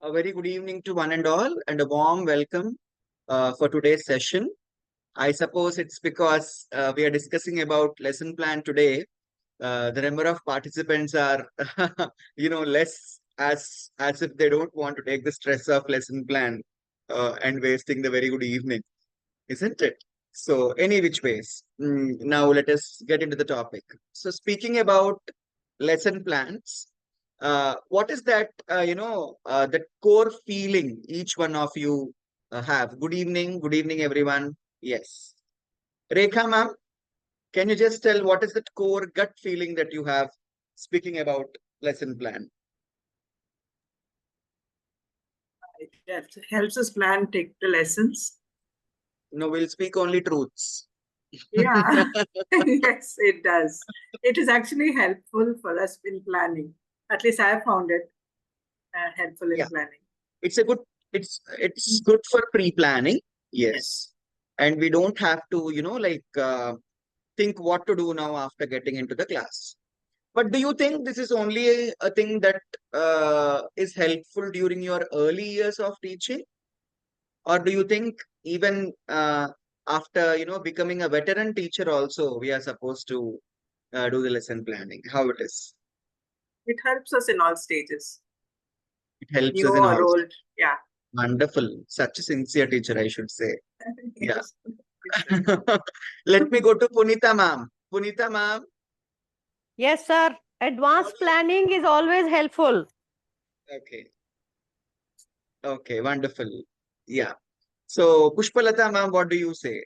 A very good evening to one and all, and a warm welcome for today's session. I suppose it's because we are discussing about lesson plan today. The number of participants are, less as if they don't want to take the stress of lesson plan and wasting the very good evening, isn't it? So, any which ways. Now let us get into the topic. So, speaking about lesson plans, what is that, that core feeling each one of you have? Good evening, everyone. Yes. Rekha ma'am, can you just tell what is that core gut feeling that you have speaking about lesson plan? It helps us plan, take the lessons. No, we'll speak only truths. Yeah, yes, it does. It is actually helpful for us in planning. At least I have found it helpful in Yeah, planning. it's a good, it's good for pre-planning. Yes. And we don't have to, think what to do now after getting into the class. But do you think this is only a thing that is helpful during your early years of teaching? Or do you think even after, becoming a veteran teacher also, we are supposed to do the lesson planning? How it is? It helps us in all stages, It helps new us in or all. old. Yeah. Wonderful. Such a sincere teacher, I should say. Yeah. Yes. Yes. Let me go to Punita ma'am. Punita ma'am. Yes, sir. Advanced planning is always helpful. Okay. Okay. Wonderful. Yeah. So, Pushpalata ma'am, what do you say?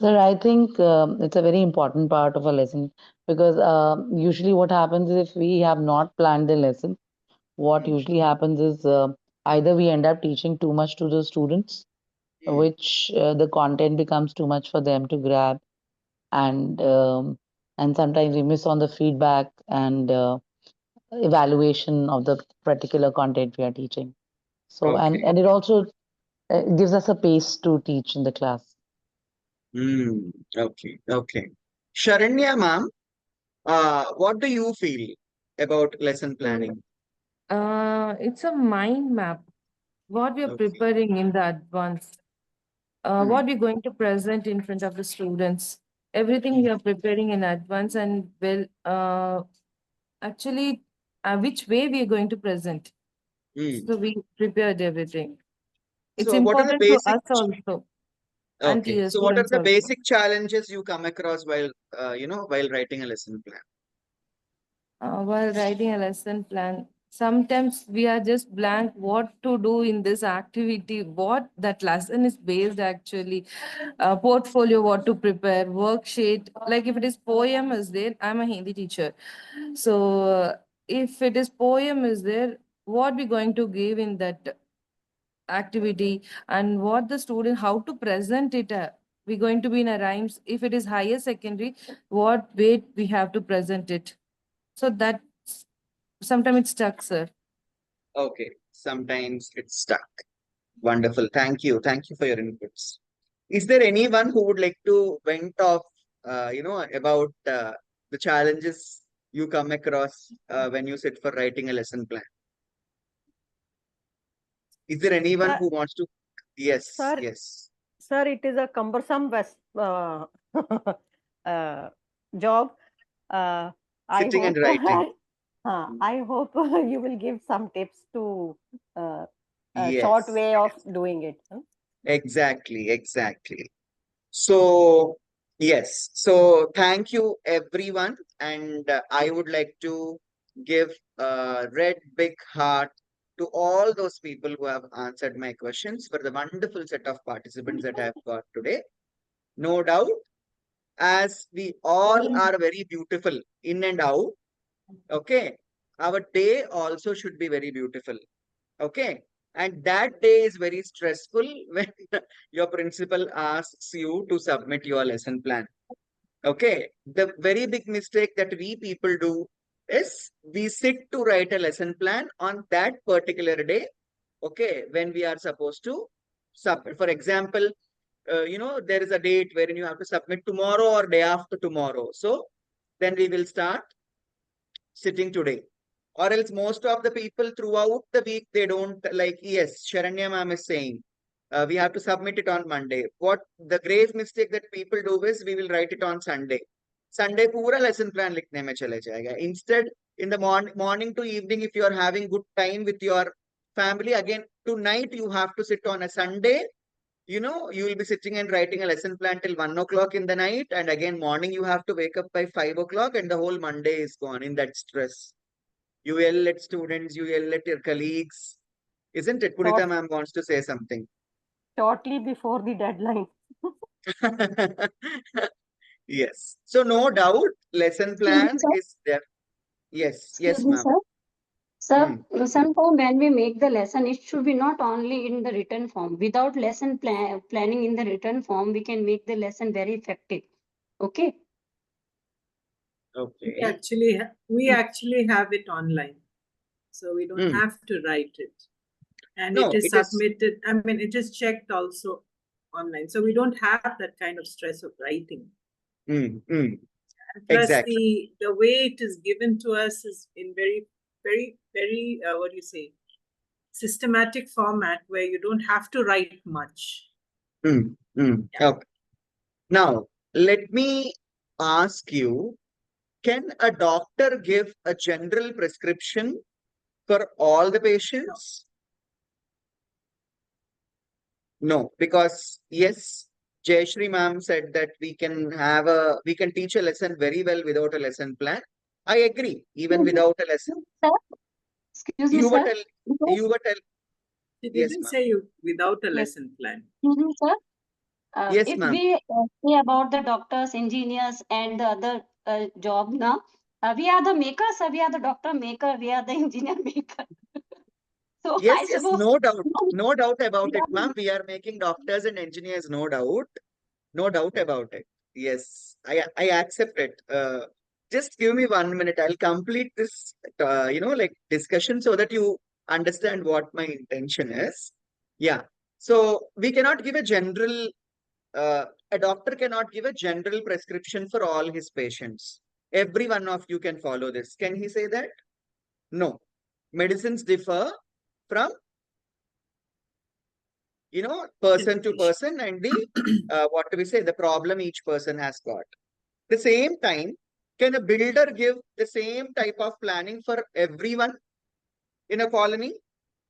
Sir, I think it's a very important part of a lesson because usually what happens is if we have not planned the lesson, what Mm, usually happens is either we end up teaching too much to the students, mm. which the content becomes too much for them to grab, and sometimes we miss on the feedback and evaluation of the particular content we are teaching. So, Okay. and it also gives us a pace to teach in the class. Okay. Okay. Sharanya ma'am, what do you feel about lesson So, planning? it's a mind map. What we are Okay. preparing in the advance, Mm, what we're going to present in front of the students, everything mm, we are preparing in advance, and actually, which way we are going to present. mm. So we prepared everything. It's So, what are the important to basic? us also and to Okay. your So, what are students the also. basic challenges you come across while, while writing a lesson plan? While writing a lesson plan, sometimes we are just blank what to do in this activity, what that lesson is based actually, portfolio, what to prepare, worksheet. Like if it is poem is there, I'm a Hindi teacher. So if it is poem is there, what we going to give in that activity and what the student, how to present it. We going to be in a rhymes. If it is higher secondary, what way we have to present it. So that sometimes it's stuck, sir. Okay. Sometimes it's stuck. Wonderful. Thank you. Thank you for your inputs. Is there anyone who would like to vent off, about the challenges you come across when you sit for writing a lesson plan? Is there anyone Sir, who wants to? Yes, sir, yes. sir, it is a cumbersome uh, job. Uh, I Sitting and hope writing. I hope you will give some tips to uh, a short Yes, way of doing it. Huh? exactly, exactly. So, yes. So, thank you, everyone. And I would like to give a red big heart to all those people who have answered my questions for the wonderful set of participants that I have got today. No doubt, as we all are very beautiful in and out, okay, our day also should be very beautiful. Okay. And that day is very stressful when your principal asks you to submit your lesson plan. Okay. The very big mistake that we people do is we sit to write a lesson plan on that particular day. Okay. When we are supposed to submit. For example, there is a date wherein you have to submit tomorrow or day after tomorrow. So then we will start sitting today. Or else most of the people throughout the week, they don't like, yes, Sharanya ma'am is saying, we have to submit it on Monday. What the grave mistake that people do is we will write it on Sunday. Sunday पूरा lesson plan लिखने में चले जाएगा. Instead, in the morning to evening, if you are having good time with your family, again, tonight you have to sit on a Sunday. You know, you will be sitting and writing a lesson plan till 1 o'clock in the night. And again, morning you have to wake up by 5 o'clock and the whole Monday is gone in that stress. You yell at students, you yell at your colleagues. Isn't it? Punita ma'am wants to say something. Shortly before the deadline. Yes. So no doubt, lesson plan sir. is there. Yes, yes, Excuse me, ma'am. sir. Sir, sometimes when we make the lesson, it should be not only in the written form. Without lesson planning in the written form, we can make the lesson very effective. Okay. Okay. We actually have it online, so we don't have to write it, and No, it is it is- submitted. I mean, it is checked also online, so we don't have that kind of stress of writing. Mm, And plus, exactly. the way it is given to us is in very, very, very what do you say, systematic format where you don't have to write much. Yeah. Okay. Now, let me ask you, can a doctor give a general prescription for all the patients? No, because yes, Jayashri ma'am said that we can teach a lesson very well without a lesson plan. I agree, even without a lesson. Sir, excuse me, You were sir. She Yes, didn't ma'am. say you without a Yes. lesson plan. Excuse me, sir. Yes, If ma'am. we say about the doctors, engineers, and the other job now, we are the makers, we are the doctor maker, we are the engineer maker. So I Yes, suppose no doubt. No doubt about we it, are ma'am. We are making doctors and engineers, no doubt. No doubt about it. Yes, I accept it. Just give me 1 minute. I'll complete this, like discussion so that you understand what my intention is. Yeah. So we cannot give a general, a doctor cannot give a general prescription for all his patients. Every one of you can follow this. Can he say that? No. Medicines differ from person to person and the what do we say, the problem each person has got. The same time, can a builder give the same type of planning for everyone in a colony?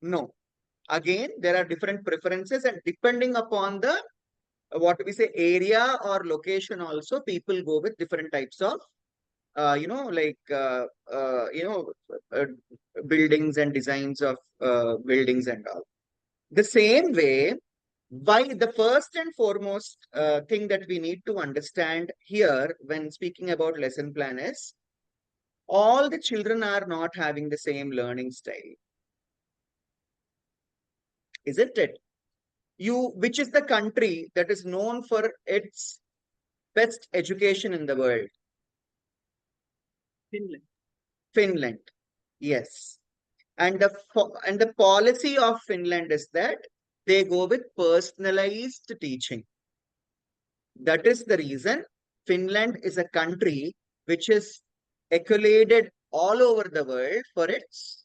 No. Again, there are different preferences, and depending upon the what do we say, area or location also, people go with different types of buildings and designs of buildings and all. The same way, why the first and foremost thing that we need to understand here when speaking about lesson plan is, all the children are not having the same learning style. Isn't it? Which is the country that is known for its best education in the world? Finland. Finland. Yes. And the policy of Finland is that they go with personalized teaching. That is the reason Finland is a country which is accoladed all over the world for its,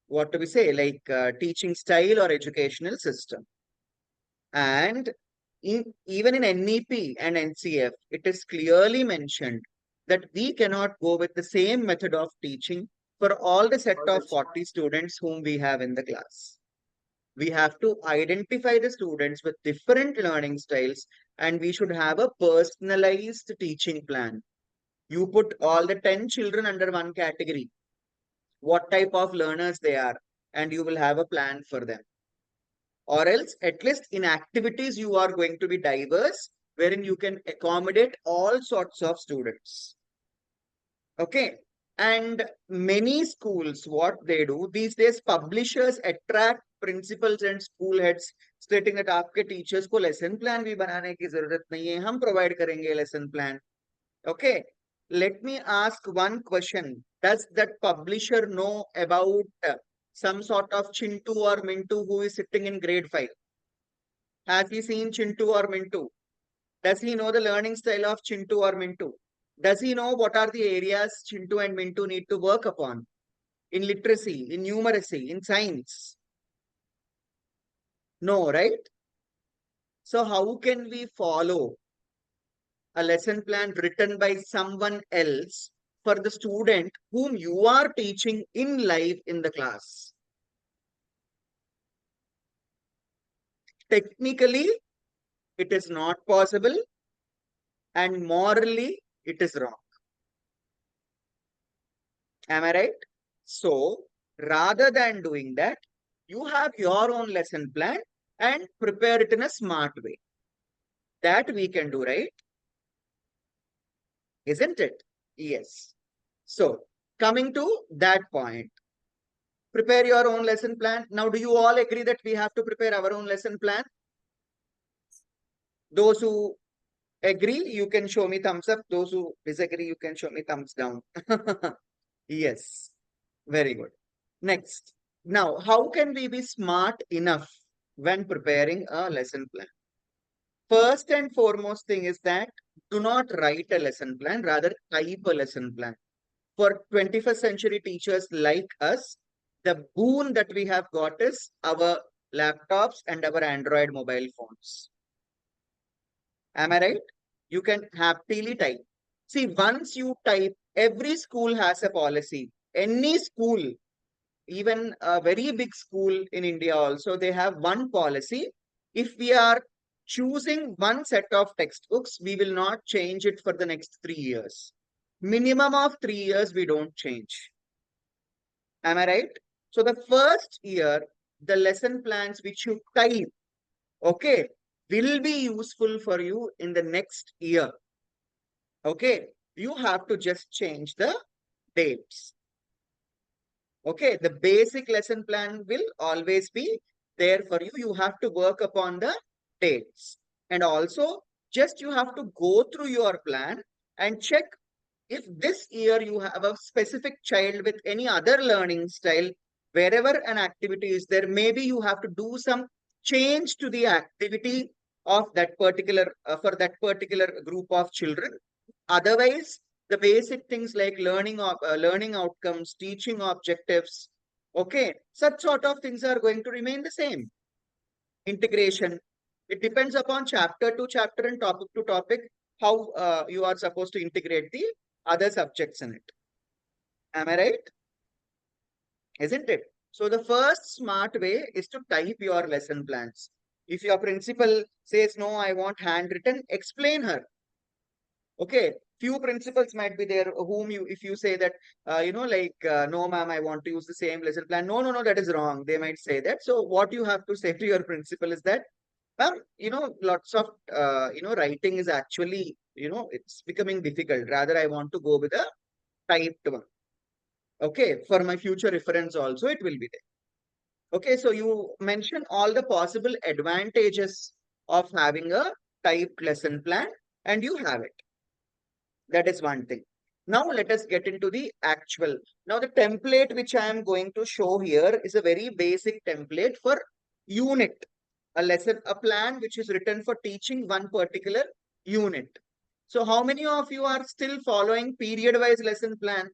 what do we say, like teaching style or educational system. And even in NEP and NCF, it is clearly mentioned that we cannot go with the same method of teaching for all the set of 40 students whom we have in the class. We have to identify the students with different learning styles, and we should have a personalized teaching plan. You put all the 10 children under one category, what type of learners they are, and you will have a plan for them. Or else, at least in activities, you are going to be diverse, wherein you can accommodate all sorts of students. Okay. And many schools, what they do these days, publishers attract principals and school heads, stating that आपके teachers को lesson plan भी बनाने की जरूरत नहीं है, हम provide करेंगे lesson plan. Okay, let me ask one question. Does that publisher know about some sort of Chintu or Mintu who is sitting in grade 5? Has he seen Chintu or Mintu? Does he know the learning style of Chintu or Mintu? Does he know what are the areas Chintu and Mintu need to work upon? in literacy, in numeracy, in science? No, right? So how can we follow a lesson plan written by someone else for the student whom you are teaching in live in the class? Technically, it is not possible, and morally, it is wrong. Am I right? So, rather than doing that, you have your own lesson plan and prepare it in a smart way. That we can do, right? Isn't it? Yes. So, coming to that point, prepare your own lesson plan. Now, do you all agree that we have to prepare our own lesson plan? Those who agree, you can show me thumbs up. Those who disagree, you can show me thumbs down. Yes. Very good. Next. Now, how can we be smart enough when preparing a lesson plan? First and foremost thing is that do not write a lesson plan, rather type a lesson plan. For 21st century teachers like us, the boon that we have got is our laptops and our Android mobile phones. Am I right? You can happily type. See, once you type, every school has a policy. Any school, even a very big school in India also, they have one policy. If we are choosing one set of textbooks, we will not change it for the next 3 years. Minimum of 3 years, we don't change. Am I right? So the first year, the lesson plans which you type, okay, will be useful for you in the next year. Okay, you have to just change the dates. Okay, the basic lesson plan will always be there for you. You have to work upon the dates. And also, just you have to go through your plan and check if this year you have a specific child with any other learning style, wherever an activity is there, maybe you have to do some change to the activity of that particular, for that particular group of children. Otherwise, the basic things like learning outcomes, teaching objectives, okay, such sort of things are going to remain the same. Integration, it depends upon chapter to chapter and topic to topic, how you are supposed to integrate the other subjects in it. Am I right? Isn't it? So the first smart way is to type your lesson plans. If your principal says, no, I want handwritten, explain her. Okay, few principals might be there whom you, if you say that, no, ma'am, I want to use the same lesson plan. No, that is wrong. They might say that. So what you have to say to your principal is that, ma'am, lots of, writing is actually, it's becoming difficult. Rather, I want to go with a typed one. Okay, for my future reference also, it will be there. Okay, so you mention all the possible advantages of having a typed lesson plan and you have it. That is one thing. Now let us get into the actual. Now the template which I am going to show here is a very basic template for unit. A plan which is written for teaching one particular unit. So how many of you are still following period-wise lesson plan?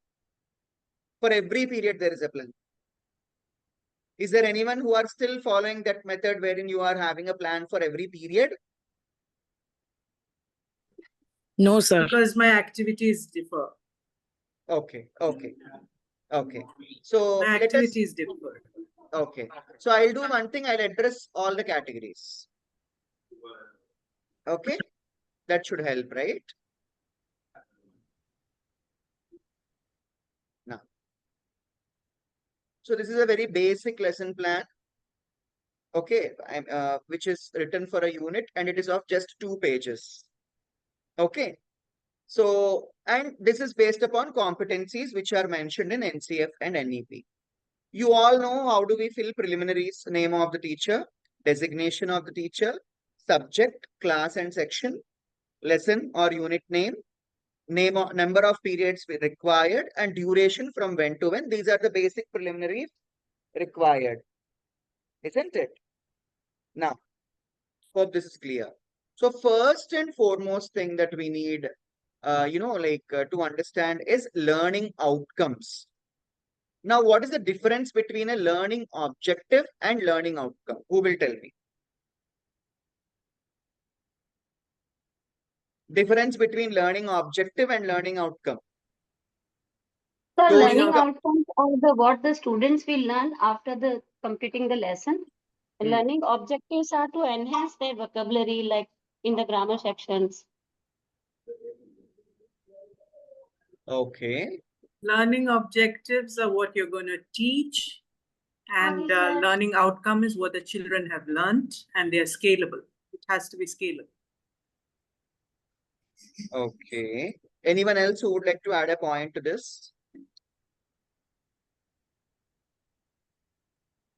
For every period there is a plan. Is there anyone who are still following that method wherein you are having a plan for every period? No, sir. Because my activities differ. Okay. So My let us, activities differ. okay. So I'll do one thing, I'll address all the categories. Okay. That should help, right? Now. So this is a very basic lesson plan. Okay. Which is written for a unit and it is of just 2 pages. Okay. So, and this is based upon competencies which are mentioned in NCF and NEP. You all know how do we fill preliminaries: name of the teacher, designation of the teacher, subject, class and section, lesson or unit name, number of periods required, and duration from when to when. These are the basic preliminaries required, isn't it? Now, hope this is clear. So first and foremost thing that we need, to understand is learning outcomes. Now, what is the difference between a learning objective and learning outcome? Who will tell me? Difference between learning objective and learning outcome. So Those learning who- outcomes are the what the students will learn after the completing the lesson. Hmm. Learning objectives are to enhance their vocabulary, like in the grammar sections. Okay. Learning objectives are what you're going to teach, and learning outcome is what the children have learned, and they're scalable. It has to be scalable. Okay. Anyone else who would like to add a point to this?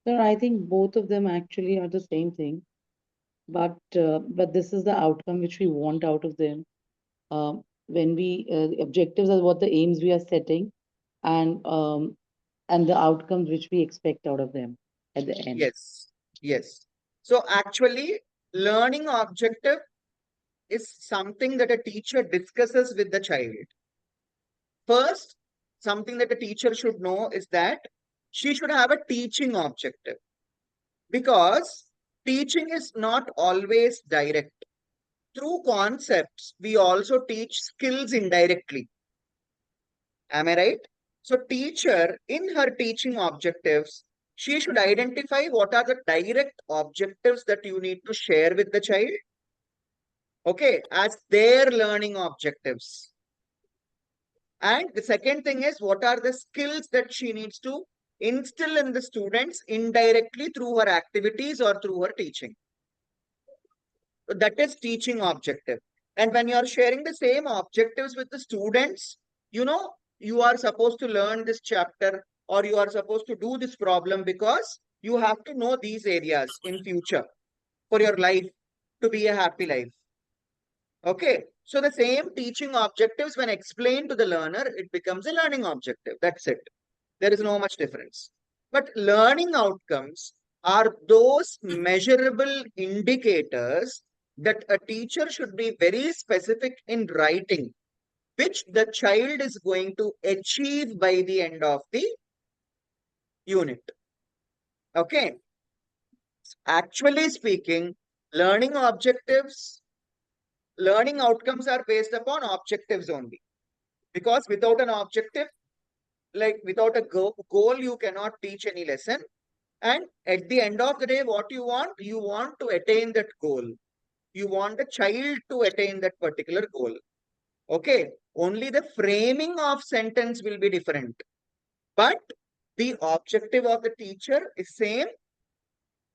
Sir, I think both of them actually are the same thing, but this is the outcome which we want out of them. When we the objectives are what the aims we are setting, and the outcomes which we expect out of them at the end. Yes. Yes. So actually, learning objective is something that a teacher discusses with the child. First, something that a teacher should know is that she should have a teaching objective, because teaching is not always direct. Through concepts, we also teach skills indirectly. Am I right? So teacher, in her teaching objectives, she should identify what are the direct objectives that you need to share with the child. Okay, as their learning objectives. And the second thing is, what are the skills that she needs to instill in the students indirectly through her activities or through her teaching. So that is teaching objective. And when you are sharing the same objectives with the students, you know, you are supposed to learn this chapter, or you are supposed to do this problem, because you have to know these areas in future for your life to be a happy life. Okay. So the same teaching objectives, when explained to the learner, it becomes a learning objective. That's it. There is no much difference. But learning outcomes are those measurable indicators that a teacher should be very specific in writing, which the child is going to achieve by the end of the unit. Okay. Actually speaking, learning outcomes are based upon objectives only. Because without an objective, like without a goal, you cannot teach any lesson. And at the end of the day, what you want to attain that goal. You want the child to attain that particular goal. Okay. Only the framing of sentence will be different. But the objective of the teacher is same.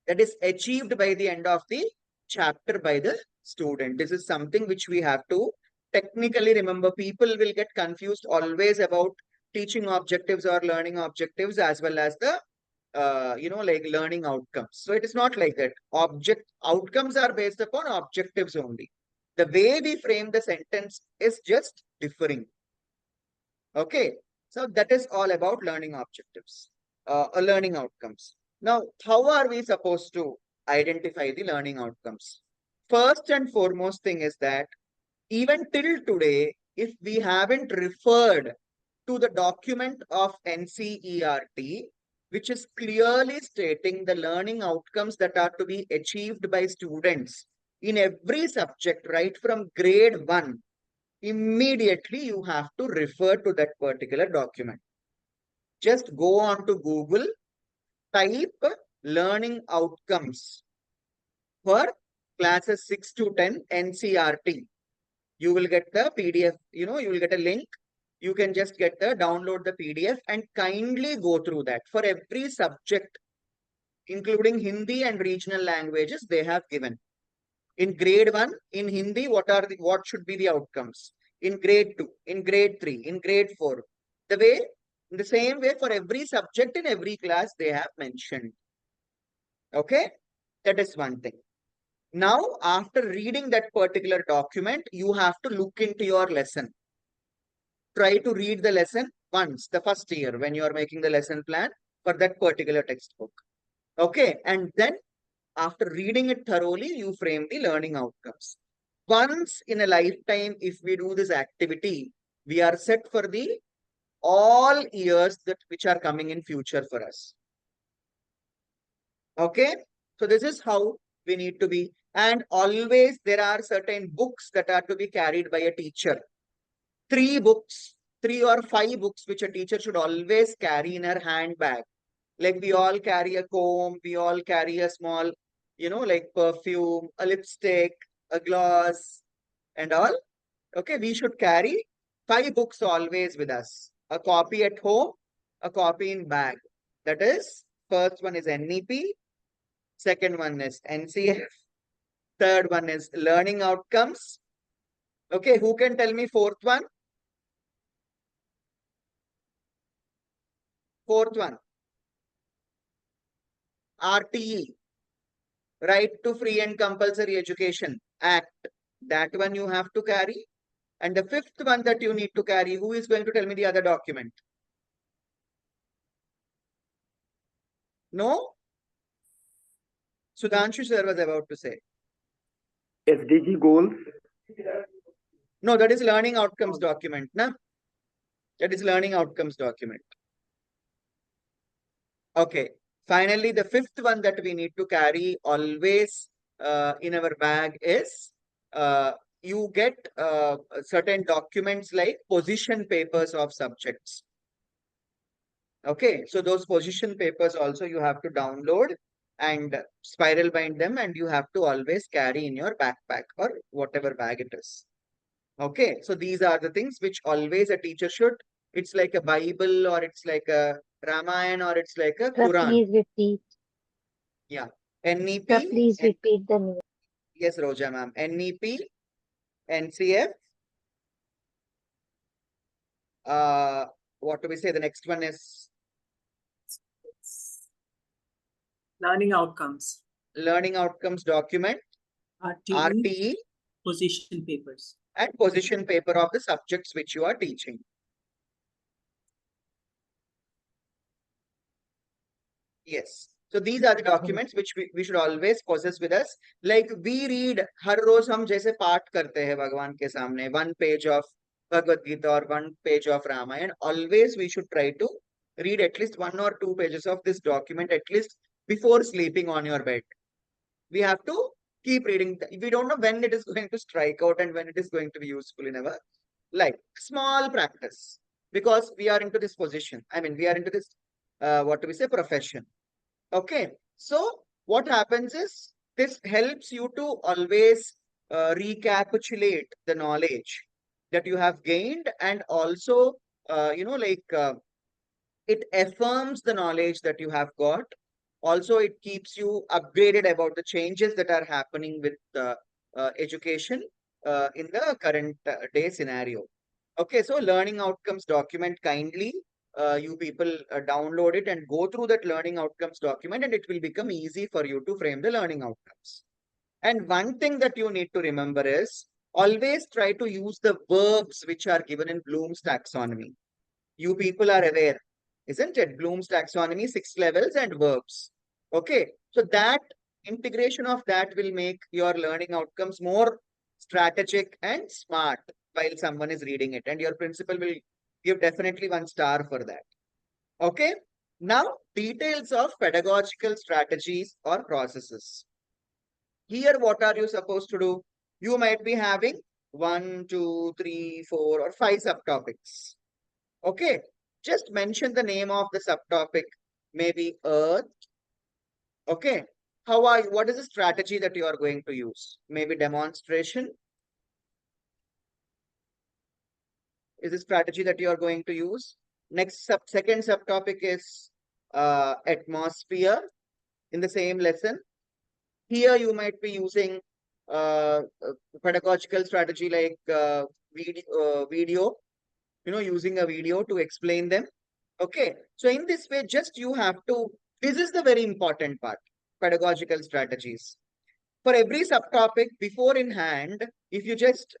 That is achieved by the end of the chapter by the student. This is something which we have to technically remember. People will get confused always about teaching objectives or learning objectives, as well as the like learning outcomes. So it is not like that. Outcomes are based upon objectives only. The way we frame the sentence is just differing. Okay. So that is all about learning objectives, learning outcomes. Now, how are we supposed to identify the learning outcomes? First and foremost thing is that even till today, if we haven't referred to the document of NCERT, which is clearly stating the learning outcomes that are to be achieved by students in every subject, right from grade 1, immediately you have to refer to that particular document. Just go on to Google, type learning outcomes for classes 6 to 10 NCERT. You will get the PDF, you will get a link. You can just download the PDF and kindly go through that. For every subject, including Hindi and regional languages, they have given. In grade 1, in Hindi, what should be the outcomes? In grade 2, in grade 3, in grade 4. In the same way, for every subject in every class, they have mentioned. Okay? That is one thing. Now, after reading that particular document, you have to look into your lesson. Try to read the lesson once, the first year, when you are making the lesson plan for that particular textbook. Okay? And then, after reading it thoroughly, you frame the learning outcomes. Once in a lifetime, if we do this activity, we are set for the all years that which are coming in future for us. Okay, so this is how we need to be. And always there are certain books that are to be carried by a teacher. 3 books, 3 or 5 books which a teacher should always carry in her handbag. Like we all carry a comb, we all carry a small, like perfume, a lipstick, a gloss, and all. Okay, we should carry 5 books always with us. A copy at home, a copy in bag. That is, first one is NEP, second one is NCF, third one is learning outcomes. Okay, who can tell me fourth one? Fourth one. RTE, Right to Free and Compulsory Education Act. That one you have to carry. And the fifth one that you need to carry, who is going to tell me the other document? No? Sudhanshu sir was about to say. SDG goals. No, that is learning outcomes document. Na? That is learning outcomes document. Okay. Finally, the fifth one that we need to carry always in our bag is you get certain documents like position papers of subjects. Okay, so those position papers also you have to download and spiral bind them, and you have to always carry in your backpack or whatever bag it is. Okay, so these are the things which always a teacher should. It's like a Bible, or it's like a Ramayana, or it's like a Sir, Quran. please repeat. Yeah, NEP. Sir, please repeat the name. Yes, Roja ma'am. NEP, NCF. What do we say? The next one is Learning outcomes. learning outcomes document, RTE, Position papers. and position paper of the subjects which you are teaching. Yes. So these are the documents which we should always possess with us. Like we read, हर रोज हम जैसे पाठ करते हैं भगवान के सामने, 1 page of Bhagavad Gita or 1 page of Ramayana. Always we should try to read at least 1 or 2 pages of this document at least before sleeping on your bed. We have to keep reading. We don't know when it is going to strike out and when it is going to be useful in our life. Small practice, because we are into this position. I mean, we are into this, what do we say, profession. Okay. So what happens is this helps you to always recapitulate the knowledge that you have gained, and also, it affirms the knowledge that you have got. Also, it keeps you upgraded about the changes that are happening with education in the current day scenario. Okay, so learning outcomes document, kindly you people download it and go through that learning outcomes document, and it will become easy for you to frame the learning outcomes. And one thing that you need to remember is always try to use the verbs which are given in Bloom's taxonomy. You people are aware, isn't it? Bloom's taxonomy, 6 levels and verbs. Okay, so that integration of that will make your learning outcomes more strategic and smart while someone is reading it, and your principal will give definitely 1 star for that. Okay, now details of pedagogical strategies or processes. Here, what are you supposed to do? You might be having 1, 2, 3, 4, or 5 subtopics. Okay, just mention the name of the subtopic, maybe Earth. Okay, what is the strategy that you are going to use? Maybe demonstration. Is the strategy that you are going to use. Next second subtopic is atmosphere in the same lesson. Here you might be using pedagogical strategy like video, using a video to explain them. Okay, so in this way, just you have to, this is the very important part, pedagogical strategies. For every subtopic, before in hand, if you just,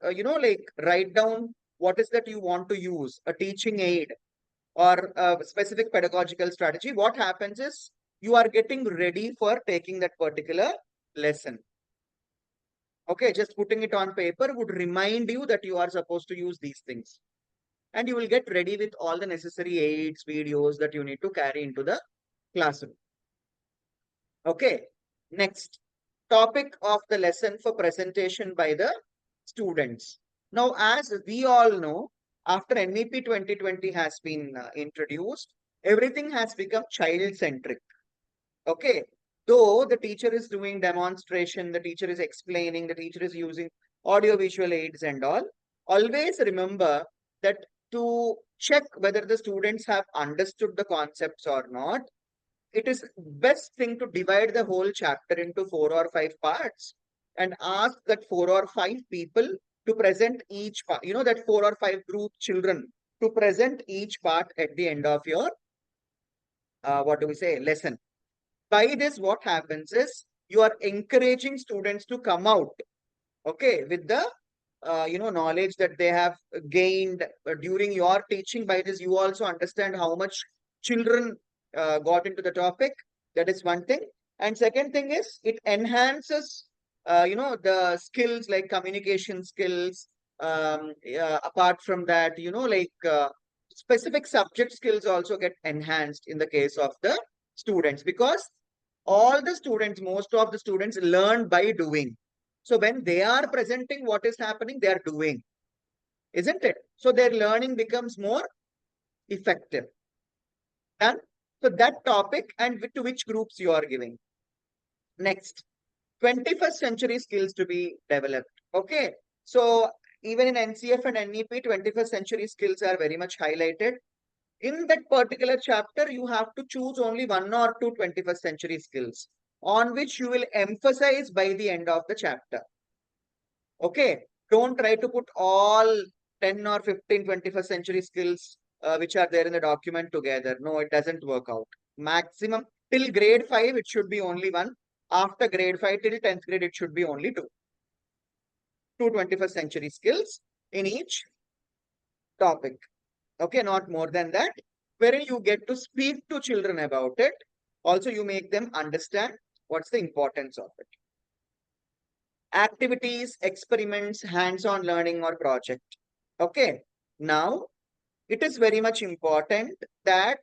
write down what is that you want to use, a teaching aid or a specific pedagogical strategy, what happens is you are getting ready for taking that particular lesson. Okay, just putting it on paper would remind you that you are supposed to use these things. and you will get ready with all the necessary aids, videos that you need to carry into the classroom. Okay, next topic of the lesson for presentation by the students. Now, as we all know, after NEP 2020 has been introduced, everything has become child-centric. Okay, though the teacher is doing demonstration, the teacher is explaining, the teacher is using audio-visual aids and all, always remember that to check whether the students have understood the concepts or not, it is best thing to divide the whole chapter into 4 or 5 parts and ask that 4 or 5 people to present each part, that 4 or 5 group children to present each part at the end of your, lesson. By this, what happens is you are encouraging students to come out, okay, with the, knowledge that they have gained during your teaching. By this, you also understand how much children got into the topic. That is one thing. And second thing is it enhances, the skills like communication skills. Apart from that, specific subject skills also get enhanced in the case of the students, because most of the students learn by doing. So when they are presenting what is happening, they are doing, isn't it? So their learning becomes more effective. Done? So that topic and to which groups you are giving. Next, 21st century skills to be developed. Okay. So even in NCF and NEP, 21st century skills are very much highlighted. In that particular chapter, you have to choose only 1 or 2 21st century skills on which you will emphasize by the end of the chapter. Okay. Don't try to put all 10 or 15 21st century skills which are there in the document together. No, it doesn't work out. Maximum till grade 5, it should be only 1. After grade 5 till 10th grade, it should be only 2. 2 21st century skills in each topic. Okay, not more than that. Wherein you get to speak to children about it. Also, you make them understand what's the importance of it. Activities, experiments, hands-on learning or project. Okay, now it is very much important that,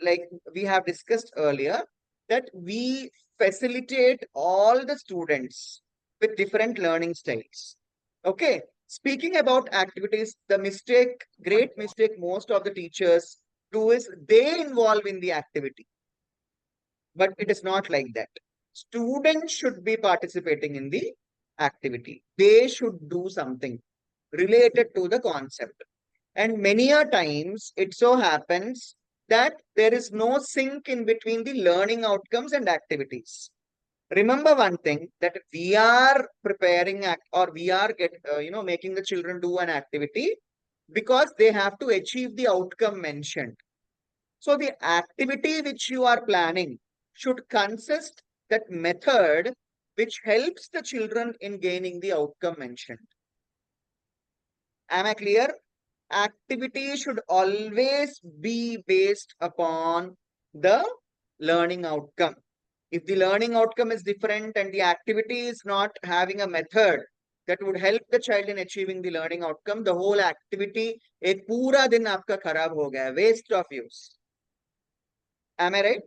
like we have discussed earlier, that we facilitate all the students with different learning styles. Okay, speaking about activities, the great mistake most of the teachers do is they involve in the activity. But it is not like that. Students should be participating in the activity. They should do something related to the concept. And many a times it so happens that there is no sync in between the learning outcomes and activities. Remember one thing, that we are preparing or we are making the children do an activity because they have to achieve the outcome mentioned. So the activity which you are planning should consist that method which helps the children in gaining the outcome mentioned. Am I clear? Activity should always be based upon the learning outcome. If the learning outcome is different and the activity is not having a method that would help the child in achieving the learning outcome, the whole activity, ek pura din aapka kharab ho gaya, waste of use. Am I right?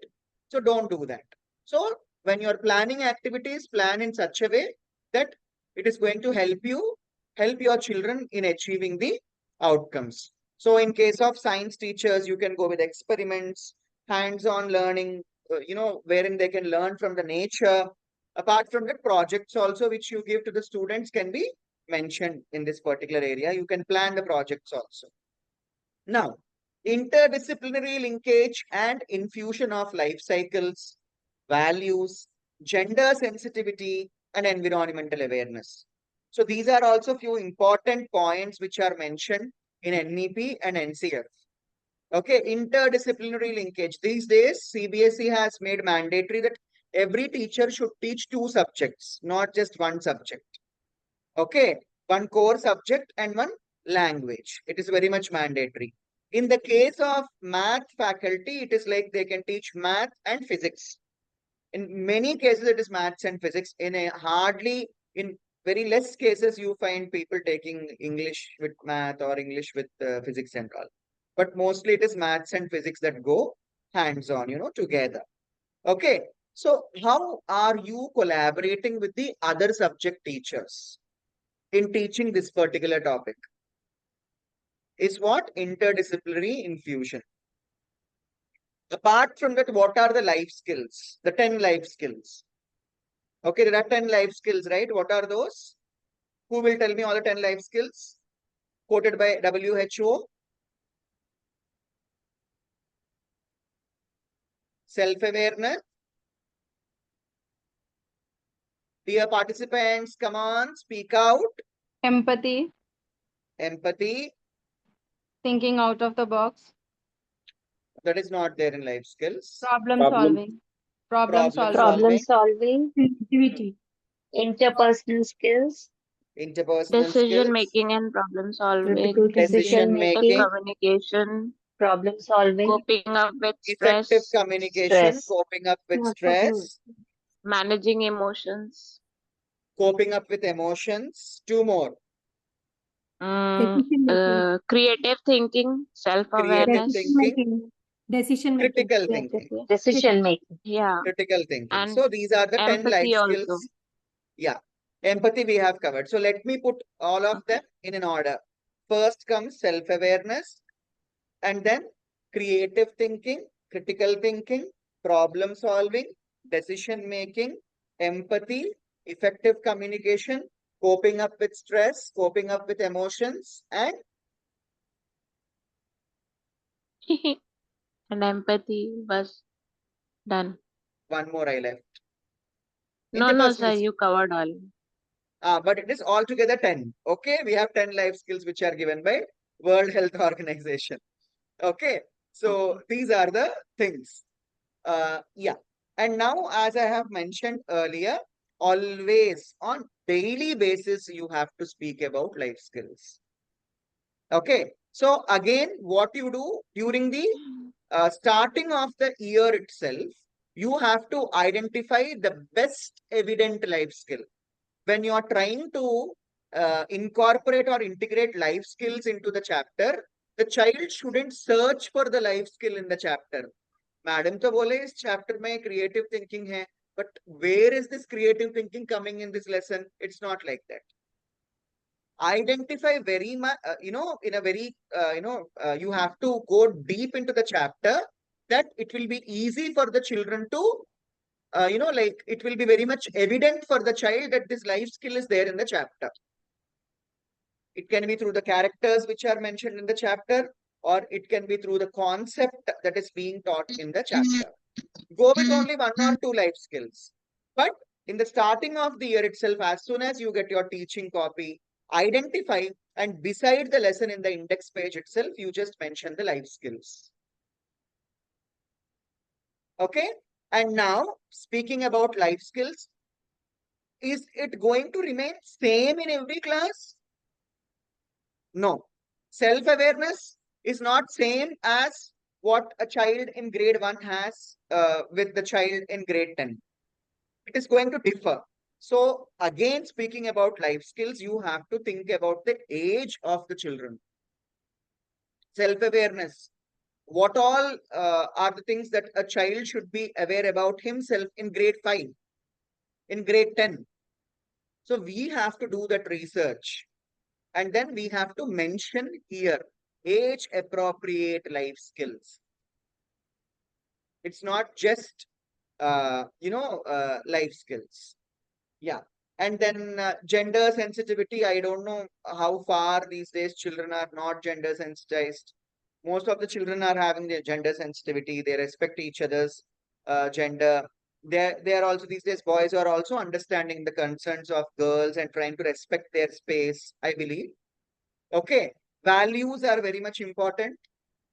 So don't do that. So when you're planning activities, plan in such a way that it is going to help your children in achieving the outcomes. So in case of science teachers, you can go with experiments, hands-on learning, wherein they can learn from the nature. Apart from that, projects also which you give to the students can be mentioned in this particular area. You can plan the projects also. Now, interdisciplinary linkage and infusion of life cycles, values, gender sensitivity, and environmental awareness. So these are also few important points which are mentioned in NEP and NCF. Okay, interdisciplinary linkage. These days, CBSE has made mandatory that every teacher should teach 2 subjects, not just 1 subject. Okay, 1 core subject and 1 language. It is very much mandatory. In the case of math faculty, it is like they can teach math and physics. In many cases, it is maths and physics. In very less cases you find people taking English with math or English with physics and all. But mostly it is maths and physics that go hands-on, together. Okay. So how are you collaborating with the other subject teachers in teaching this particular topic? Is what? Interdisciplinary infusion. Apart from that, what are the life skills? The 10 life skills. Okay, there are 10 life skills, right? What are those? Who will tell me all the 10 life skills quoted by WHO? Self-awareness. Dear participants, come on, speak out. Empathy, Empathy. thinking out of the box, That is not there in life skills. problem Problem. solving, problem solving, Problem solving. solving, Creativity. interpersonal skills, Interpersonal Decision skills. making and problem solving, Critical Decision thinking. effective making. communication, problem solving, coping up with Effective stress, communication. stress, Coping up with Not possible. stress. managing emotions, Coping up with emotions. Two more. Decision making. creative thinking, Creative self-awareness. Decision thinking. making. Decision making. Critical Yes, yes, thinking. yes. decision making. Yeah, Critical thinking. and So these are the 10 life empathy also. skills. Yeah. Empathy we have covered. So let me put all of them in an order. First comes self-awareness, and then creative thinking, critical thinking, problem solving, decision making, empathy, effective communication, coping up with stress, coping up with emotions, and And empathy was done. one more I left. No, no, sir, Interpersonal. you covered all. But it is altogether 10. Okay, we have 10 life skills which are given by World Health Organization. Okay, so these are the things. Yeah. And now, as I have mentioned earlier, always on daily basis, you have to speak about life skills. Okay. So again, what you do during the starting of the year itself, you have to identify the best evident life skill. When you are trying to incorporate or integrate life skills into the chapter, the child shouldn't search for the life skill in the chapter. Madam to bole is chapter mein creative thinking hai, but where is this creative thinking coming in this lesson? It's not like that. Identify very much, in a very, you have to go deep into the chapter that it will be easy for the children to like it will be very much evident for the child that this life skill is there in the chapter. It can be through the characters which are mentioned in the chapter, or it can be through the concept that is being taught in the chapter. Go with only one or two life skills. But in the starting of the year itself, as soon as you get your teaching copy, identify, and beside the lesson in the index page itself, you just mention the life skills. Okay. And now, speaking about life skills, is it going to remain same in every class? No. Self-awareness is not same as what a child in grade 1 has with the child in grade 10. It is going to differ. So again, speaking about life skills, you have to think about the age of the children. Self-awareness. What all are the things that a child should be aware about himself in grade 5, in grade 10? So we have to do that research. And then we have to mention here age appropriate life skills. It's not just, life skills. Yeah. And then gender sensitivity. I don't know how far these days children are not gender sensitized. Most of the children are having their gender sensitivity. They respect each other's gender. They are also these days, boys are also understanding the concerns of girls and trying to respect their space, I believe. Okay. Values are very much important.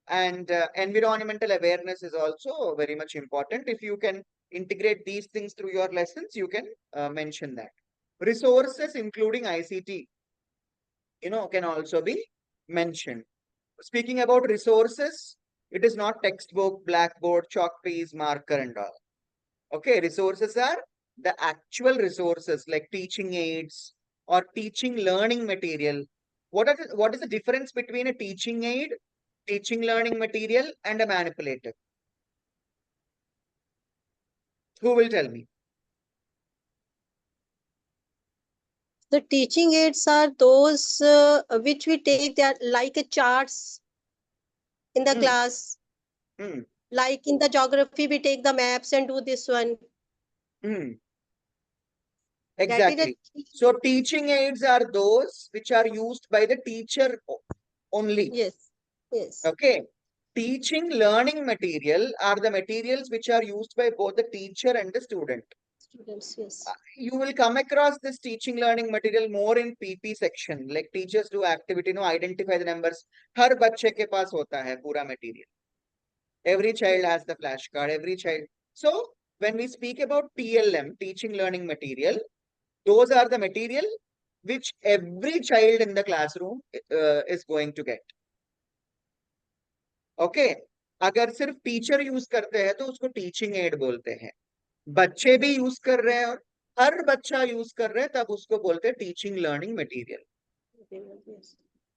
And environmental awareness is also very much important. If you can integrate these things through your lessons, you can mention that. Resources, including ICT, can also be mentioned. Speaking about resources, it is not textbook, blackboard, chalk piece, marker and all. Okay, resources are the actual resources like teaching aids or teaching learning material. What is the difference between a teaching aid, teaching learning material, and a manipulative? Who will tell me? The teaching aids are those which we take that like a charts in the class. Like in the geography, we take the maps and do this one. Exactly. So teaching aids are those which are used by the teacher only. Yes. Yes. Okay. Teaching learning material are the materials which are used by both the teacher and the student. Students, yes. You will come across this teaching learning material more in PP section, like teachers do activity, identify the numbers. हर बच्चे के पास होता है पूरा material. Every child has the flashcard, every child. So when we speak about TLM, teaching learning material, those are the material which every child in the classroom is going to get. Okay. अगर सिर्फ teacher use करते हैं तो उसको teaching add बोलते हैं. बच्चे भी यूज कर रहे हैं और हर बच्चा यूज कर रहे हैं तब उसको बोलते हैं teaching learning material.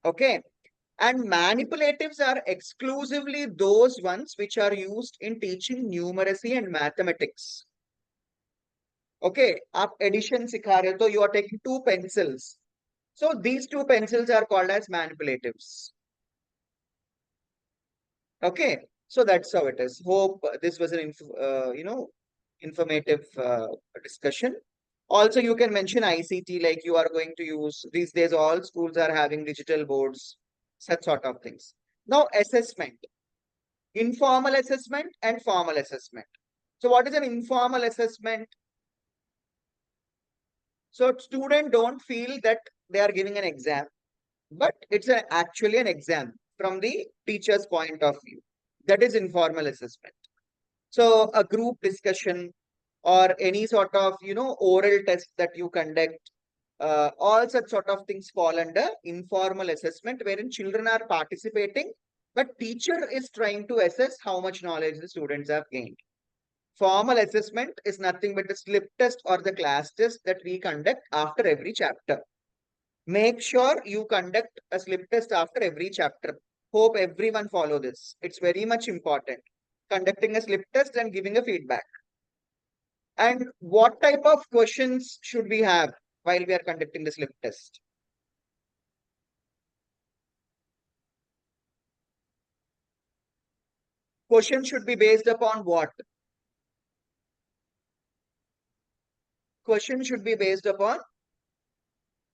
Okay. And manipulatives are exclusively those ones which are used in teaching numeracy and mathematics. Okay, आप addition सिखा रहे हो तो you are taking 2 pencils. So these 2 pencils are called as manipulatives. Okay, so that's how it is. Hope this was an informative discussion. Also, you can mention ICT, like you are going to use these days. All schools are having digital boards, such sort of things. Now, assessment, informal assessment and formal assessment. So, what is an informal assessment? So, students don't feel that they are giving an exam, but it's actually an exam from the teacher's point of view. That is informal assessment. So, a group discussion or any sort of, oral test that you conduct, all such sort of things fall under informal assessment, wherein children are participating, but teacher is trying to assess how much knowledge the students have gained. Formal assessment is nothing but the slip test or the class test that we conduct after every chapter. Make sure you conduct a slip test after every chapter. Hope everyone follow this. It's very much important. Conducting a slip test and giving a feedback. And what type of questions should we have while we are conducting the slip test? Question should be based upon what? Question should be based upon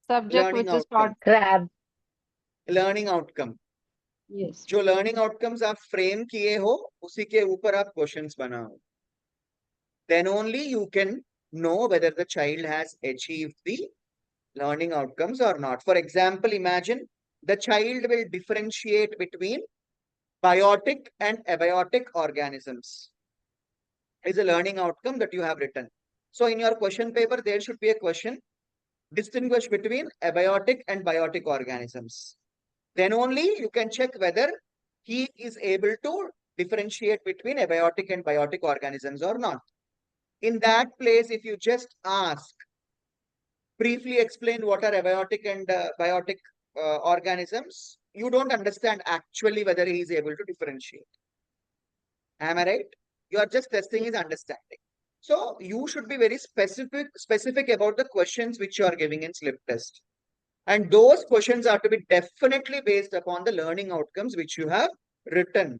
Subject learning which is outcome. Grab. Learning outcome. Yes. जो learning outcomes आप frame किए हो, उसी के ऊपर आप questions बनाओ. Then only you can know whether the child has achieved the learning outcomes or not. For example, imagine the child will differentiate between biotic and abiotic organisms. Is a learning outcome that you have written. So in your question paper, there should be a question, distinguish between abiotic and biotic organisms. Then only you can check whether he is able to differentiate between abiotic and biotic organisms or not. In that place, if you just ask, briefly explain what are abiotic and biotic organisms, you don't understand actually whether he is able to differentiate. Am I right? You are just testing his understanding. So you should be very specific about the questions which you are giving in slip test. And those questions are to be definitely based upon the learning outcomes which you have written.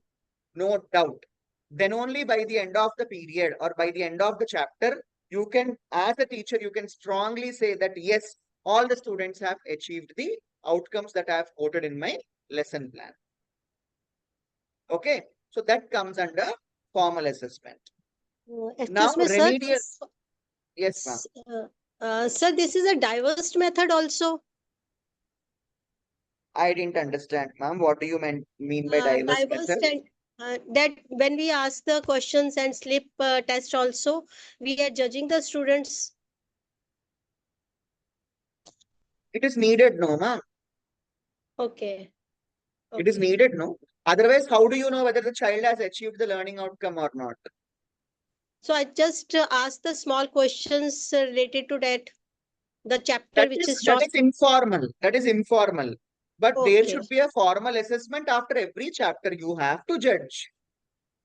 No doubt. Then only by the end of the period or by the end of the chapter, you can, as a teacher, you can strongly say that yes, all the students have achieved the outcomes that I have quoted in my lesson plan. Okay, so that comes under formal assessment. Now, remedial. Yes, ma'am. Sir, this is a diverse method also. I didn't understand, ma'am. What do you mean by diverse method? That when we ask the questions and slip test also, we are judging the students. It is needed, no, ma'am. Okay. It is needed, no? Otherwise, how do you know whether the child has achieved the learning outcome or not? So I just ask the small questions related to that. The chapter That which is is short. informal. That is informal. But there Okay. should be a formal assessment after every chapter. You have to judge.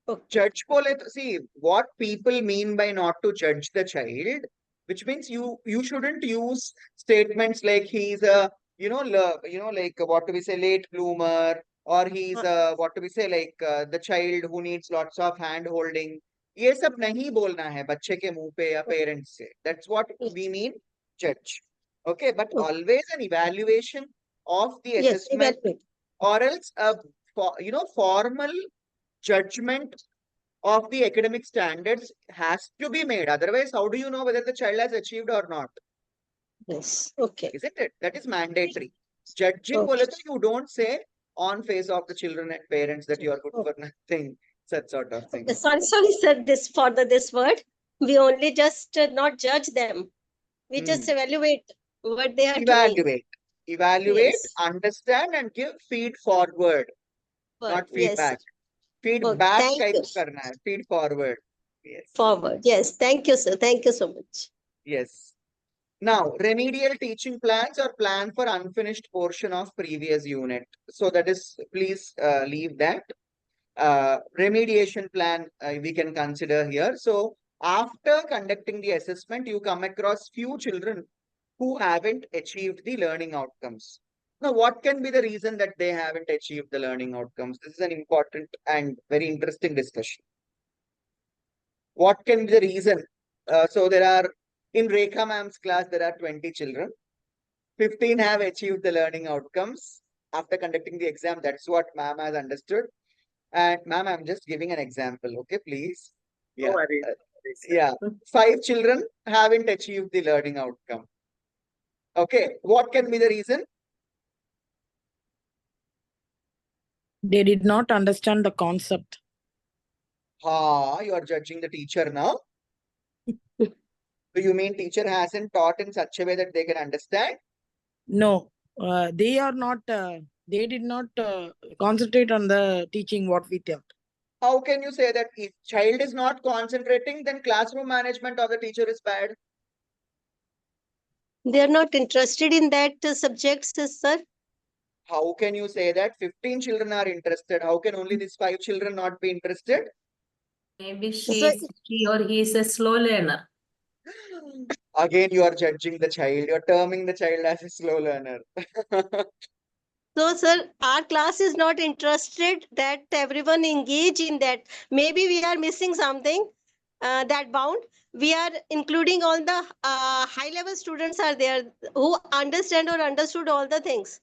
Okay. Judge see what people mean by not to judge the child, which means you shouldn't use statements like he's a like what do we say, late bloomer, or he's a what do we say, like the child who needs lots of hand holding. ये सब नहीं बोलना है बच्चे के मुंह पे या पेरेंट्स से. That's what we mean judge. Okay, but Okay. always an evaluation of the Yes, assessment, evaluate. or else a formal judgment of the academic standards has to be made. Otherwise, how do you know whether the child has achieved or not? Yes. Okay. Isn't it? That is mandatory. Judging, Okay. बोले तो you don't say on face of the children and parents that you are good for nothing, such sort of thing. Sorry, sir. This word, we only just not judge them. We just evaluate what they are doing. Evaluate, Yes. understand, and give feed forward, not feedback. Yes. Feedback thank type you. करना है, feed forward. Yes. Forward. Yes. Thank you, sir. Thank you so much. Yes. Now, remedial teaching plans or plan for unfinished portion of previous unit. So that is, please leave that. Remediation plan we can consider here. So after conducting the assessment, you come across few children who haven't achieved the learning outcomes. Now, what can be the reason that they haven't achieved the learning outcomes? This is an important and very interesting discussion. What can be the reason? So there are, in Rekha ma'am's class, there are 20 children. 15 have achieved the learning outcomes after conducting the exam. That's what ma'am has understood. And ma'am, I'm just giving an example. Okay, please. Yeah. Yeah. 5 children haven't achieved the learning outcome. Okay. What can be the reason? They did not understand the concept. You are judging the teacher now. Do you mean teacher hasn't taught in such a way that they can understand? No, they are not. They did not concentrate on the teaching what we taught. How can you say that if child is not concentrating, then classroom management of the teacher is bad? They are not interested in that subjects, sir. How can you say that 15 children are interested? How can only these 5 children not be interested? Maybe she or he is a slow learner. Again, you are judging the child. You're terming the child as a slow learner. So, sir, our class is not interested that everyone engage in that. Maybe we are missing something that bound. We are including all the high-level students are there who understand or understood all the things.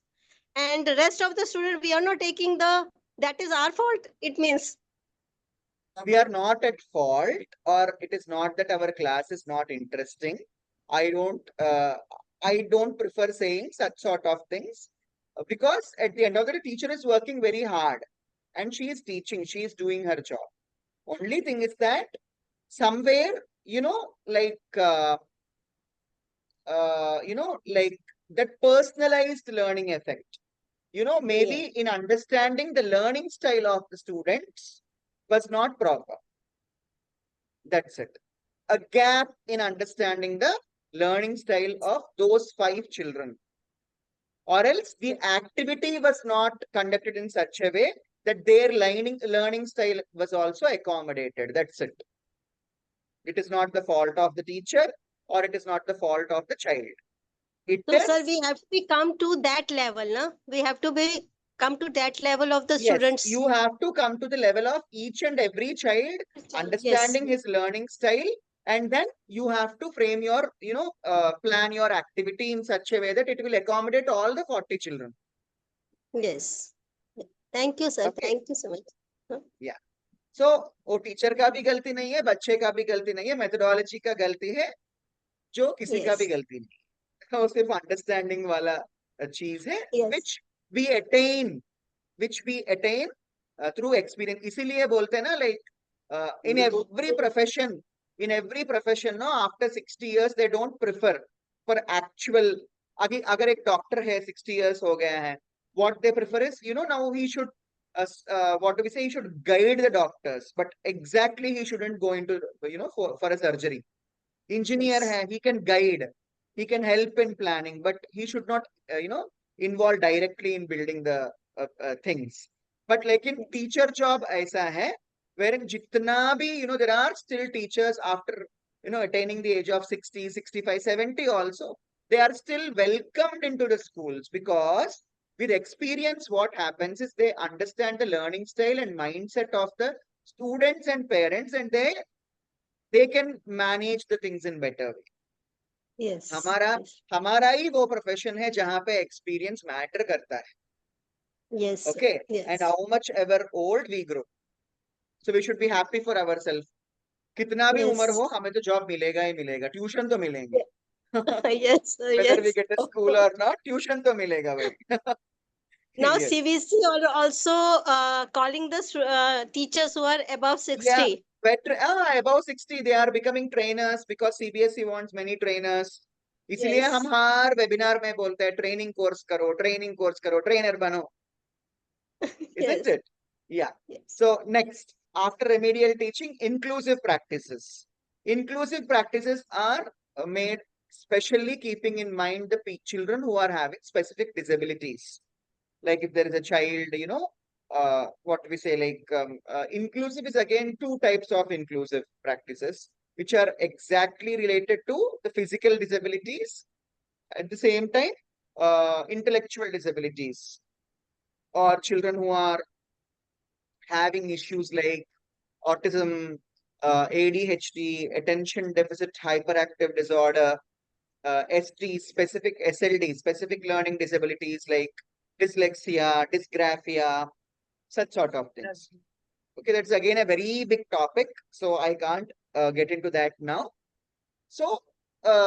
And the rest of the students, we are not taking that is our fault, it means. We are not at fault, or it is not that our class is not interesting. I don't prefer saying such sort of things, because at the end of the day, teacher is working very hard and she is teaching, she is doing her job. Only thing is that somewhere, like that personalized learning effect, maybe in understanding the learning style of the students was not proper. That's it. A gap in understanding the learning style of those 5 children. Or else the activity was not conducted in such a way that their learning style was also accommodated. That's it. It is not the fault of the teacher, or it is not the fault of the child. Sir, we have to come to that level, no? We have to come to that level of the students. You have to come to the level of each and every child, understanding his learning style, and then you have to frame your, plan your activity in such a way that it will accommodate all the 40 children. Yes. Thank you, sir. Okay. Thank you so much. Yeah. So, वो teacher का भी गलती नहीं है, बच्चे का भी गलती नहीं है, मेथोडोलॉजी का गलती है, जो किसी का भी गलती नहीं है. वो सिर्फ अंडरस्टैंडिंग वाला चीज है, which we attain through experience. इसीलिए बोलते हैं ना, like in every profession, no, after 60 years they don't prefer for actual. अगर एक डॉक्टर है 60 years हो गया है, what they prefer is, now he should what do we say, he should guide the doctors, but exactly he shouldn't go into, for a surgery. Engineer hai, he can guide, he can help in planning, but he should not, involve directly in building the things. But like in teacher job, aisa hai, wherein jitna bhi, there are still teachers after, attaining the age of 60, 65, 70 also, they are still welcomed into the schools, because with experience, what happens is they understand the learning style and mindset of the students and parents, and they can manage the things in better way. Yes. हमारा ही वो profession है जहाँ पे experience matter करता है. Yes. Okay. Yes. And how much ever old we grow, so we should be happy for ourselves. कितना भी उम्र हो, हमें तो जॉब मिलेगा ही मिलेगा, ट्यूशन तो मिलेंगे. Yes. Whether we Yes. get a school or not, tuition तो मिलेगा भाई. Now Yes. CBSE are also calling the teachers who are above 60. Yeah, better. Above 60, they are becoming trainers because CBSE wants many trainers. इसलिए Yes. हम हर webinar में बोलते हैं training course करो, trainer बनो. Isn't Yes. it? Yeah. Yes. So next, after remedial teaching, inclusive practices. Inclusive practices are made specially keeping in mind the children who are having specific disabilities. Like if there is a child, what we say, like inclusive is again two types of inclusive practices, which are exactly related to the physical disabilities, at the same time, intellectual disabilities, or children who are having issues like autism, ADHD, attention deficit hyperactive disorder, ST, specific SLD, specific learning disabilities like dyslexia, dysgraphia, such sort of things. Okay, that's again a very big topic, so I can't get into that now. So,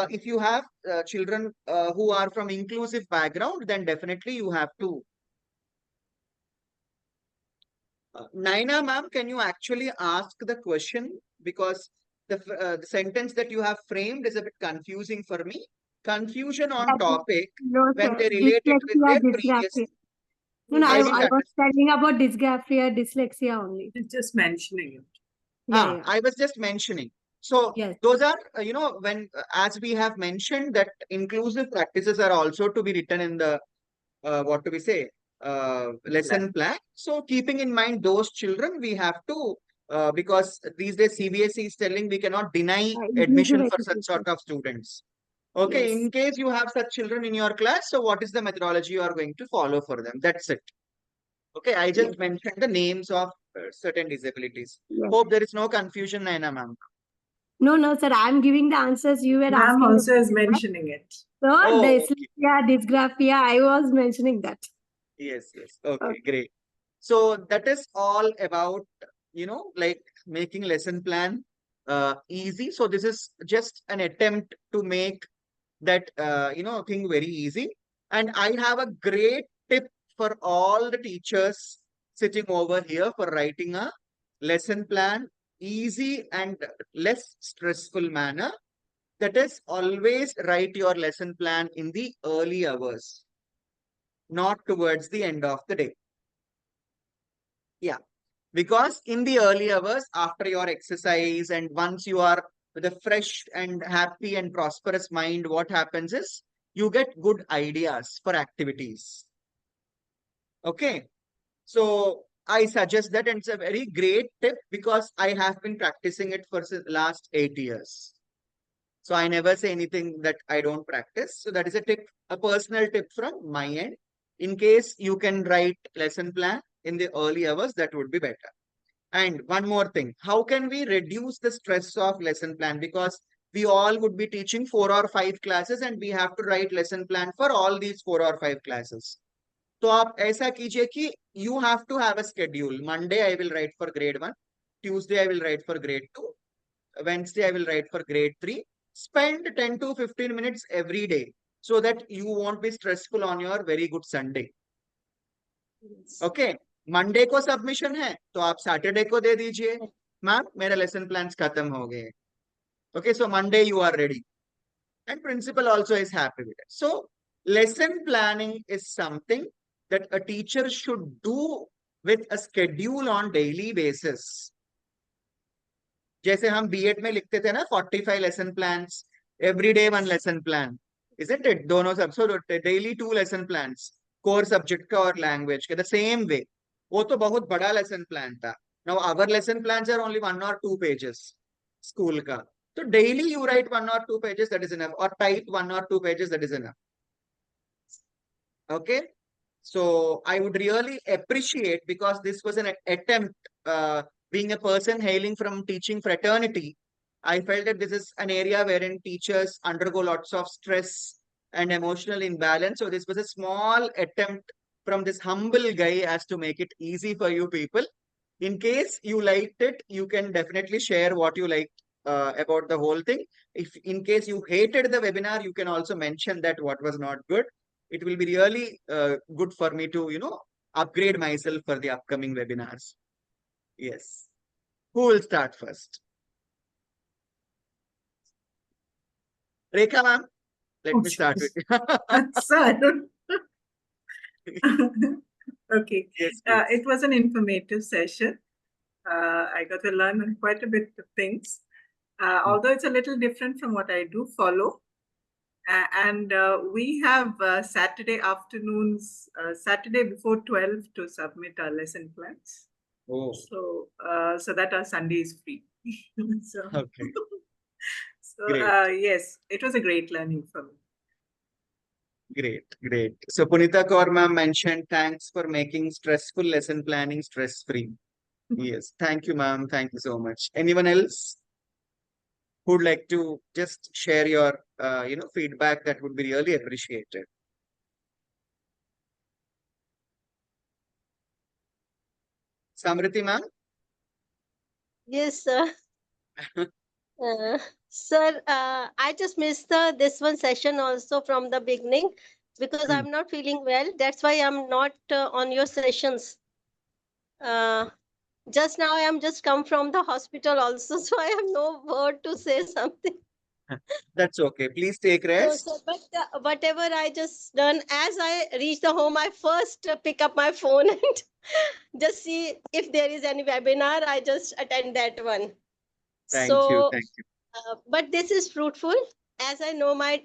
if you have children who are from inclusive background, then definitely you have to. Naina ma'am, can you actually ask the question? Because the sentence that you have framed is a bit confusing for me. Confusion on topic No, when sir. they relate it with their Dyslexia, previous. dysgraphia. No, I I didn't was telling about dysgraphia, dyslexia only. It's just mentioning it. Yeah, yeah. I was just mentioning. So Yes. those are, when, as we have mentioned, that inclusive practices are also to be written in the, what do we say, lesson plan. So keeping in mind those children, we have to, because these days CBSE is telling we cannot deny admission for such sort of students. Okay, Yes. in case you have such children in your class, so what is the methodology you are going to follow for them? That's it. Okay, I just Yes. mentioned the names of certain disabilities. Yes. Hope there is no confusion, Naina ma'am. No, sir. I'm giving the answers you were Ma'am asking. also about is that. mentioning it. So, Oh, dyslexia, dysgraphia, I was mentioning that. Yes. Okay, great. So that is all about, like making lesson plan easy. So this is just an attempt to make that, thing very easy. And I have a great tip for all the teachers sitting over here for writing a lesson plan easy and less stressful manner. That is, always write your lesson plan in the early hours, not towards the end of the day. Yeah, because in the early hours, after your exercise and once you are with a fresh and happy and prosperous mind, what happens is you get good ideas for activities. Okay, so I suggest that, and it's a very great tip because I have been practicing it for the last 8 years. So I never say anything that I don't practice. So that is a tip, a personal tip from my end. In case you can write lesson plan in the early hours, that would be better. And one more thing, how can we reduce the stress of lesson plan? Because we all would be teaching 4 or 5 classes and we have to write lesson plan for all these 4 or 5 classes. So आप ऐसा कीजिए कि you have to have a schedule. Monday I will write for grade 1, Tuesday I will write for grade 2, Wednesday I will write for grade 3. Spend 10 to 15 minutes every day so that you won't be stressful on your very good Sunday. Okay, Monday को submission है तो आप Saturday को दे दीजिए, ma'am मेरा lesson plans खत्म हो गए. Okay, so Monday you are ready and principal also is happy with it. So lesson planning is something that a teacher should do with a schedule on daily basis. जैसे हम B.Ed में लिखते थे ना 45 lesson plans, every day one lesson plan. isn't it? दोनों सब, so daily 2 lesson plans, core subject का और language के, the same way. वो तो बहुत बड़ा lesson plan था. Now our lesson plans are only 1 or 2 pages, school का. So daily you write 1 or 2 pages, that is enough, or type 1 or 2 pages, that is enough. Okay. So I would really appreciate, because this was an attempt, being a person hailing from teaching fraternity, I felt that this is an area wherein teachers undergo lots of stress and emotional imbalance. So this was a small attempt from this humble guy as to make it easy for you people. In case you liked it, you can definitely share what you liked about the whole thing. If in case you hated the webinar, you can also mention that what was not good. It will be really good for me to, upgrade myself for the upcoming webinars. Yes. Who will start first? Rekha ma'am, let me start with you. Sir. Okay. Yes, It was an informative session. I got to learn quite a bit of things. Although it's a little different from what I do follow. And we have Saturday afternoons, Saturday before 12 to submit our lesson plans. Oh. So that our Sunday is free. So, okay. So yes, it was a great learning for me. Great. So Punita Kaur ma'am mentioned, thanks for making stressful lesson planning stress-free. Yes, thank you ma'am. Thank you so much. Anyone else who would like to just share your feedback? That would be really appreciated. Samriti ma'am? Yes, sir. Sir, I just missed this one session also from the beginning because I'm not feeling well. That's why I'm not on your sessions. Just now I am just come from the hospital also, so I have no word to say something. That's okay. Please take rest. So, but whatever I just done, as I reach the home, I first pick up my phone and just see if there is any webinar. I just attend that one. Thank you. But this is fruitful. As I know my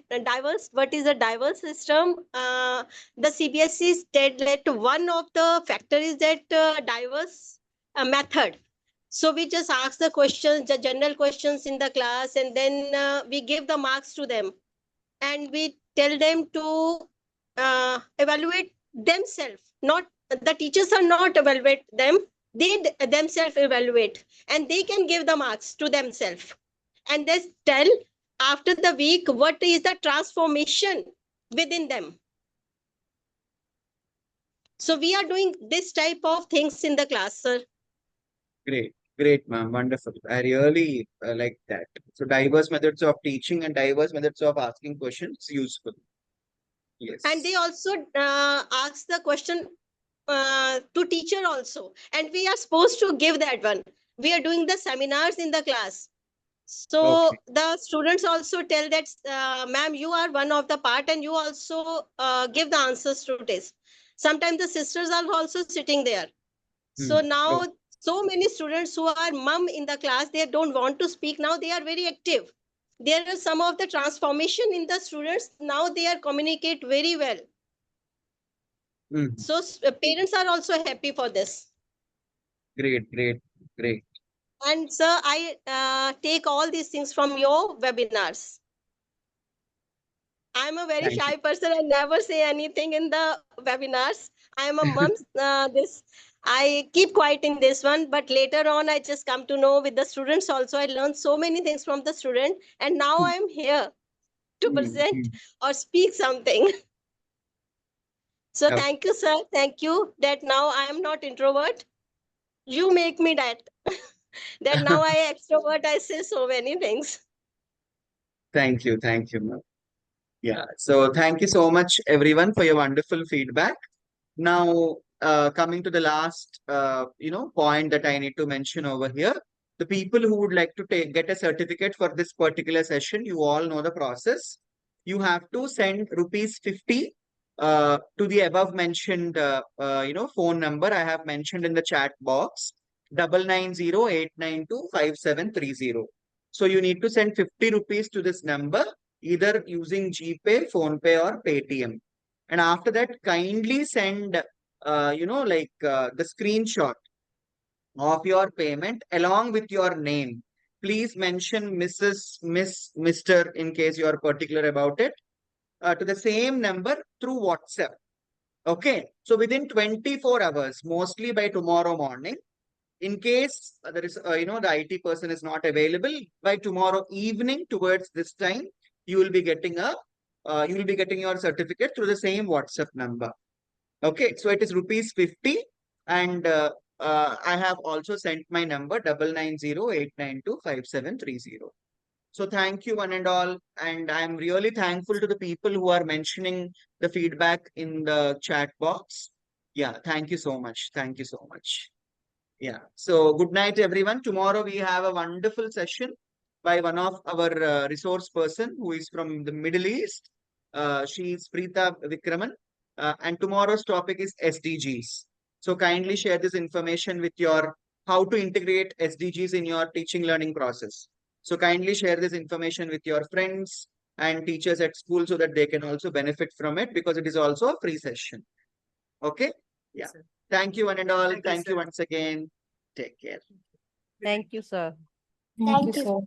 what is a diverse system? The CBSE stated one of the factors is that diverse method. So we just ask the questions, the general questions in the class, and then we give the marks to them. And we tell them to evaluate themselves. Not the teachers are not evaluate them. They themselves evaluate, and they can give the marks to themselves. And they tell after the week what is the transformation within them. So we are doing this type of things in the class, sir. Great, ma'am. Wonderful. I really like that. So diverse methods of teaching and diverse methods of asking questions useful. Yes. And they also ask the question to teacher also. And we are supposed to give that one. We are doing the seminars in the class. So the students also tell that, ma'am, you are one of the part and you also give the answers to test. Sometimes the sisters are also sitting there. So now so many students who are mum in the class, they don't want to speak. Now they are very active. There is some of the transformation in the students. Now they are communicate very well. So parents are also happy for this. Great. And sir, I take all these things from your webinars. I'm a very shy person. I never say anything in the webinars. I am a mum. I keep quiet in this one, but later on, I just come to know with the students also. I learned so many things from the student, and now I am here to present or speak something. So thank you, sir. Thank you that now I am not introvert. You make me that. That now I extrovert, I say so many things. Thank you, ma'am. Yeah, so thank you so much, everyone, for your wonderful feedback. Now, coming to the last, point that I need to mention over here, the people who would like to get a certificate for this particular session, you all know the process. You have to send ₹50 to the above mentioned, phone number I have mentioned in the chat box, 9908925730. So you need to send ₹50 to this number. either using GPay, PhonePe, or Paytm. And after that, kindly send, the screenshot of your payment along with your name. Please mention Mrs., Miss, Mr. in case you are particular about it, to the same number through WhatsApp. Okay. So within 24 hours, mostly by tomorrow morning, in case there is, the IT person is not available, by tomorrow evening towards this time, you will be getting your certificate through the same WhatsApp number. Okay, so it is rupees 50, and I have also sent my number 9908925730. So thank you one and all, and I'm really thankful to the people who are mentioning the feedback in the chat box. Yeah, thank you so much. Thank you so much. Yeah. So good night, everyone. Tomorrow we have a wonderful session by one of our resource person who is from the Middle East. She is Preeta Vikraman. And tomorrow's topic is SDGs. So kindly share this information with how to integrate SDGs in your teaching learning process. So kindly share this information with your friends and teachers at school so that they can also benefit from it, because it is also a free session. Okay. Yeah. Thank you one and all. Thank you once again. Take care. Thank you, sir. Thank you, sir.